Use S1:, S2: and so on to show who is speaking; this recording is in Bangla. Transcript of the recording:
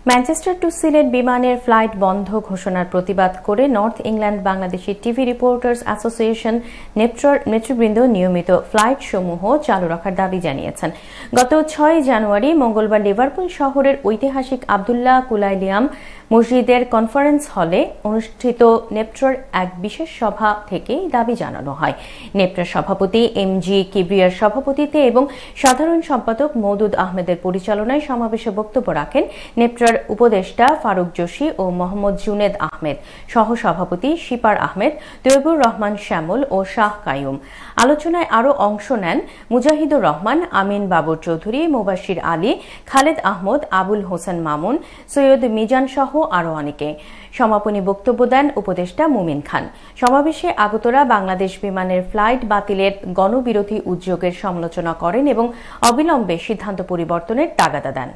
S1: ম্যানচেস্টার টু সিলেট বিমানের ফ্লাইট বন্ধ ঘোষণার প্রতিবাদ করে North England Bangladeshi TV reporters association নেপটর নেতৃবৃন্দ নিয়মিত ফ্লাইটসমূহ চালু রাখার দাবি জানিয়েছেন। গত ৬ জানুয়ারি মঙ্গলবার লিভারপুল শহরের ঐতিহাসিক আবদুল্লাহ কুলাইলিয়াম মসজিদের কনফারেন্স হলে অনুষ্ঠিত নেপটর এক বিশেষ সভা থেকে দাবি জানানো হয়। নেপটর সভাপতি এম.জি. কিবরিয়ার সভাপতিত্বে এবং সাধারণ সম্পাদক মওদুদ আহমেদের পরিচালনায় সমাবেশে বক্তব্য রাখেন নেপটর উপদেষ্টা ফারুক জোশী ও মোহাম্মদ জুনেদ আহমেদ, সহ-সভাপতি শিপার আহমেদ, তৈয়বুর রহমান শ্যামল ও শাহ কাইয়ুম। আলোচনায় আরও অংশ নেন মুজাহিদুর রহমান, আমিন বাবর চৌধুরী, মুবাশির আলী, খালেদ আহমদ, আবুল হোসেন মামুন, সৈয়দ মিজান সহ আরও অনেকে। সমাপনী বক্তব্য দেন উপদেষ্টা মুমিন খান। সমাবেশে আগতরা বাংলাদেশ বিমানের ফ্লাইট বাতিলের গণবিরোধী উদ্যোগের সমালোচনা করেন এবং অবিলম্বে সিদ্ধান্ত পরিবর্তনের তাগাদা দেন।